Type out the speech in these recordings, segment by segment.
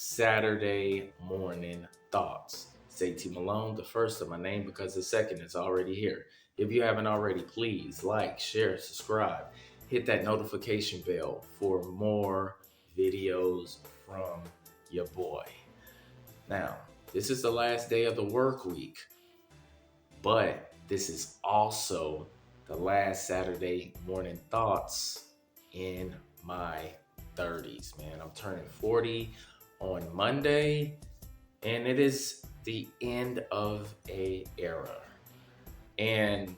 Saturday morning thoughts. Say T Malone, the first of my name because the second is already here. If you haven't already, please like, share, subscribe, hit that notification bell for more videos from your boy. Now, this is the last day of the work week, but this is also the last Saturday morning thoughts in my 30s, man. I'm turning 40 on Monday, and it is the end of a era. And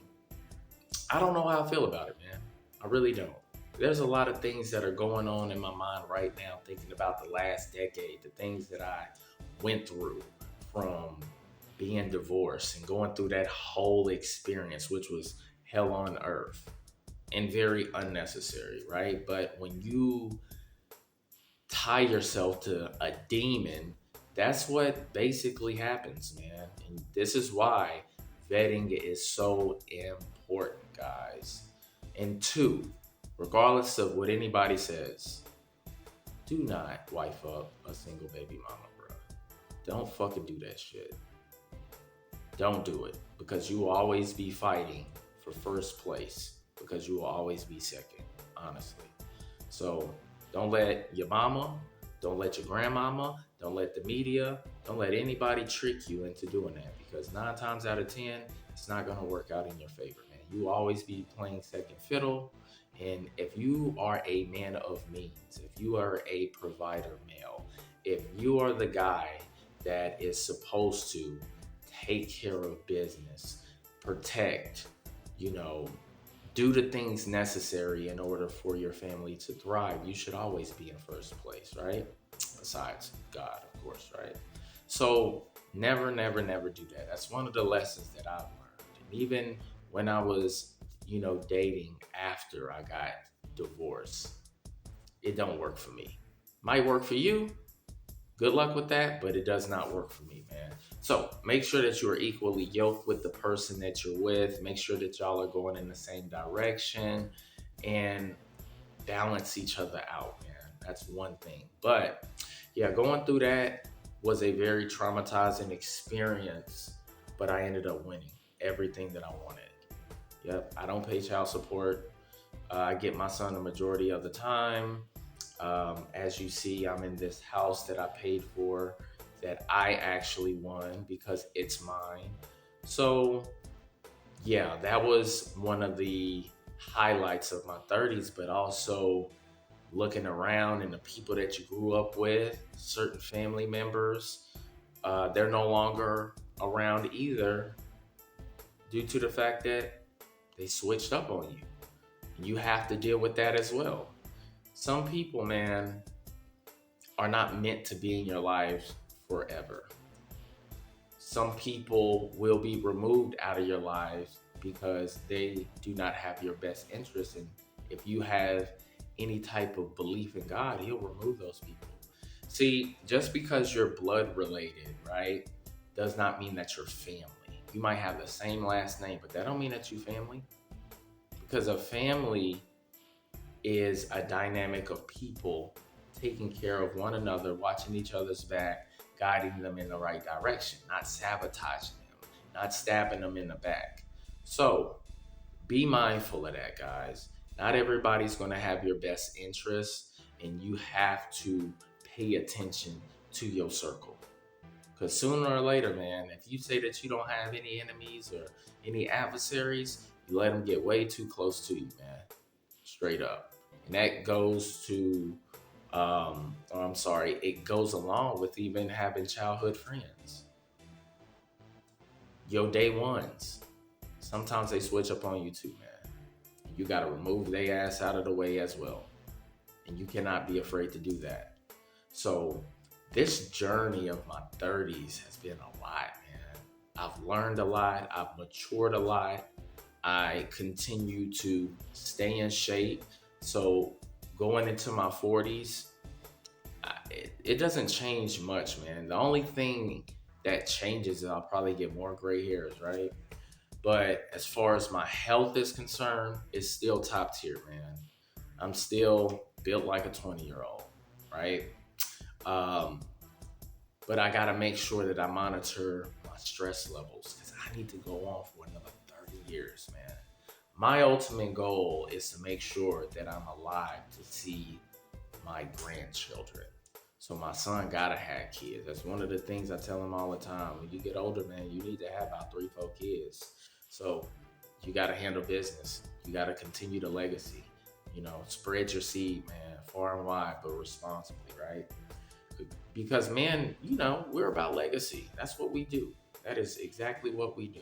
I don't know how I feel about it, man. I really don't. There's a lot of things that are going on in my mind right now, thinking about the last decade, the things that I went through from being divorced and going through that whole experience, which was hell on earth and very unnecessary, right? But when you tie yourself to a demon, that's what basically happens, man. And this is why vetting is so important, guys. And two, regardless of what anybody says, do not wife up a single baby mama, bro. Don't fucking do that shit. Don't do it because you will always be fighting for first place because you will always be second, honestly. So don't let your mama, don't let your grandmama, don't let the media, don't let anybody trick you into doing that because 9 times out of 10, it's not going to work out in your favor, man. You will always be playing second fiddle. And if you are a man of means, if you are a provider male, if you are the guy that is supposed to take care of business, protect, do the things necessary in order for your family to thrive, you should always be in first place, right? Besides God, of course, right? So never, never, never do that. That's one of the lessons that I've learned. And even when I was, dating after I got divorced, it don't work for me. Might work for you. Good luck with that, but it does not work for me, man. So make sure that you are equally yoked with the person that you're with. Make sure that y'all are going in the same direction and balance each other out, man. That's one thing. But yeah, going through that was a very traumatizing experience, but I ended up winning everything that I wanted. Yep, I don't pay child support. I get my son the majority of the time. As you see, I'm in this house that I paid for that I actually won because it's mine. So, yeah, that was one of the highlights of my 30s, but also looking around and the people that you grew up with, certain family members, they're no longer around either due to the fact that they switched up on you. You have to deal with that as well. Some people, man, are not meant to be in your life forever. Some people will be removed out of your lives because they do not have your best interest. And if you have any type of belief in God, He'll remove those people. See, just because you're blood related, right, does not mean that you're family. You might have the same last name, but that don't mean that you're family. Because a family is a dynamic of people taking care of one another, watching each other's back, guiding them in the right direction, not sabotaging them, not stabbing them in the back. So be mindful of that, guys. Not everybody's going to have your best interests, and you have to pay attention to your circle. Because sooner or later, man, if you say that you don't have any enemies or any adversaries, you let them get way too close to you, man. Straight up. And that goes to, it goes along with even having childhood friends. Your day ones. Sometimes they switch up on you too, man. You got to remove their ass out of the way as well. And you cannot be afraid to do that. So this journey of my 30s has been a lot, man. I've learned a lot. I've matured a lot. I continue to stay in shape. So going into my 40s, it doesn't change much, man. The only thing that changes is I'll probably get more gray hairs, right? But as far as my health is concerned, it's still top tier, man. I'm still built like a 20-year-old, right? but I got to make sure that I monitor my stress levels because I need to go on for another 30 years, man. My ultimate goal is to make sure that I'm alive to see my grandchildren. So my son gotta have kids. That's one of the things I tell him all the time. When you get older, man, you need to have about 3-4 kids. So you gotta handle business. You gotta continue the legacy. Spread your seed, man, far and wide, but responsibly, right? Because, man, we're about legacy. That's what we do. That is exactly what we do.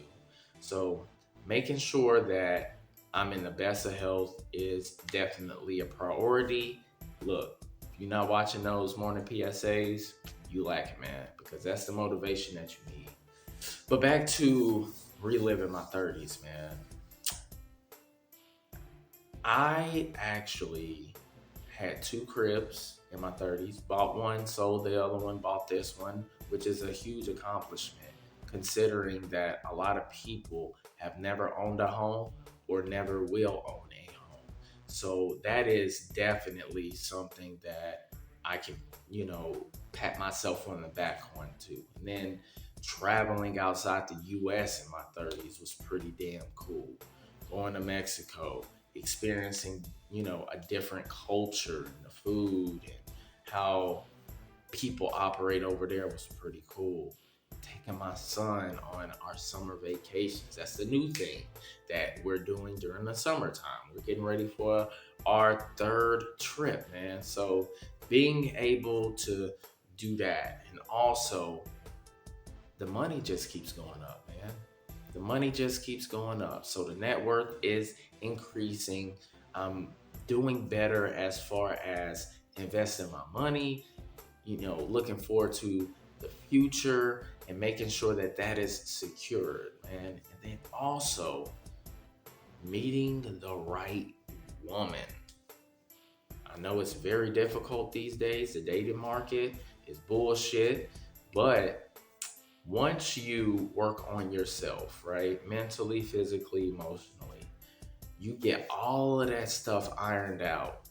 So making sure that I'm in the best of health is definitely a priority. Look, if you're not watching those morning PSAs, you lacking, man, because that's the motivation that you need. But back to reliving my 30s, man. I actually had 2 cribs in my 30s. Bought one, sold the other one, bought this one, which is a huge accomplishment considering that a lot of people have never owned a home or never will own a home. So that is definitely something that I can, pat myself on the back on too. And then traveling outside the US in my 30s was pretty damn cool. Going to Mexico, experiencing, a different culture and the food and how people operate over there was pretty cool. Taking my son on our summer vacations. That's the new thing that we're doing during the summertime. We're getting ready for our 3rd trip, man. So being able to do that, and also the money just keeps going up, man. The money just keeps going up. So the net worth is increasing. I'm doing better as far as investing my money, looking forward to the future and making sure that that is secured, man. And then also meeting the right woman. I know it's very difficult these days. The dating market is bullshit, but once you work on yourself, right? Mentally, physically, emotionally, you get all of that stuff ironed out,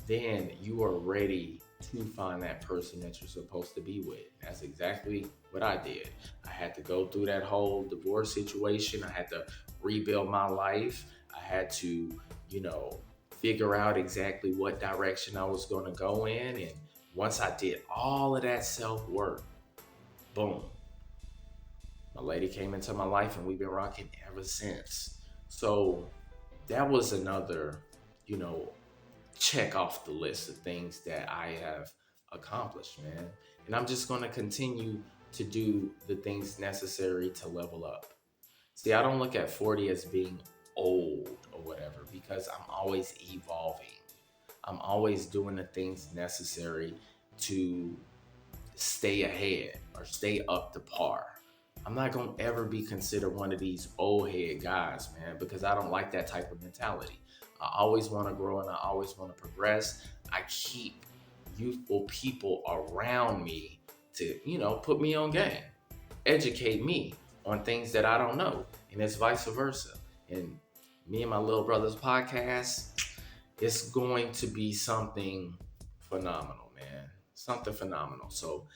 then you are ready to find that person that you're supposed to be with. That's exactly what I did. I had to go through that whole divorce situation. I had to rebuild my life. I had to, figure out exactly what direction I was going to go in. And once I did all of that self-work, boom, my lady came into my life and we've been rocking ever since. So that was another, check off the list of things that I have accomplished, man. And I'm just going to continue to do the things necessary to level up. See, I don't look at 40 as being old or whatever, because I'm always evolving. I'm always doing the things necessary to stay ahead or stay up to par. I'm not going to ever be considered one of these old head guys, man, because I don't like that type of mentality. I always want to grow and I always want to progress. I keep youthful people around me to, put me on game, educate me on things that I don't know, and it's vice versa. And me and my little brother's podcast, it's going to be something phenomenal, man. Something phenomenal. So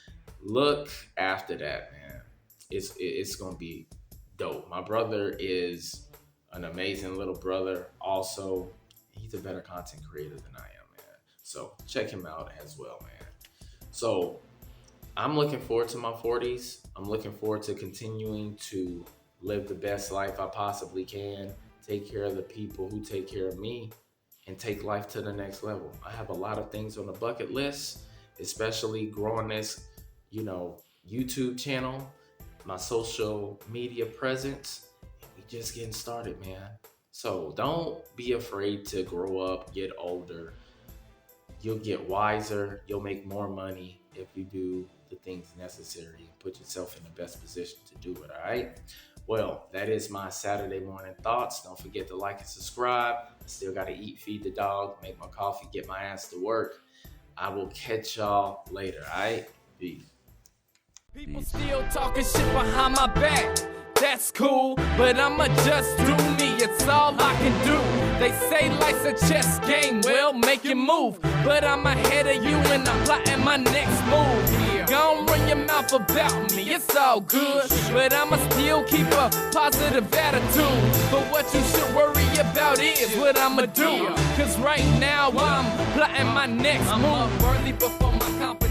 look after that, man. It's going to be dope. My brother is an amazing little brother. Also, he's a better content creator than I am, man. So check him out as well, man. So I'm looking forward to my 40s. I'm looking forward to continuing to live the best life I possibly can, take care of the people who take care of me, and take life to the next level. I have a lot of things on the bucket list, especially growing this, YouTube channel, my social media presence. We just getting started, man. So don't be afraid to grow up, get older. You'll get wiser. You'll make more money if you do the things necessary and put yourself in the best position to do it, all right? Well, that is my Saturday morning thoughts. Don't forget to like and subscribe. I still got to eat, feed the dog, make my coffee, get my ass to work. I will catch y'all later, all right? Peace. People still talking shit behind my back. That's cool, but I'ma just do me. It's all I can do. They say life's a chess game. Well, make it move. But I'm ahead of you and I'm plotting my next move. Gon' run your mouth. mouth about me. It's all good, but I'ma still keep a positive attitude. But what you should worry about is what I'ma do. Cause right now I'm plotting my next move. I'm worthy before my competition.